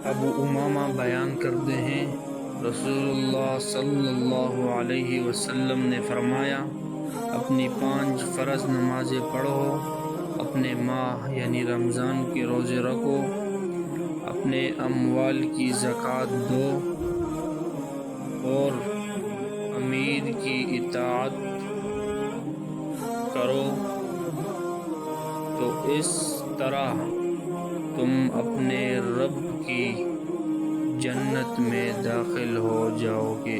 ابو امامہ بیان کرتے ہیں، رسول اللہ صلی اللہ علیہ وسلم نے فرمایا، اپنی 5 فرض نمازیں پڑھو، اپنے ماہ یعنی رمضان کے روزے رکھو، اپنے اموال کی زکوٰۃ دو اور امیر کی اطاعت کرو، تو اس طرح تم اپنے رب کی جنت میں داخل ہو جاؤ گے۔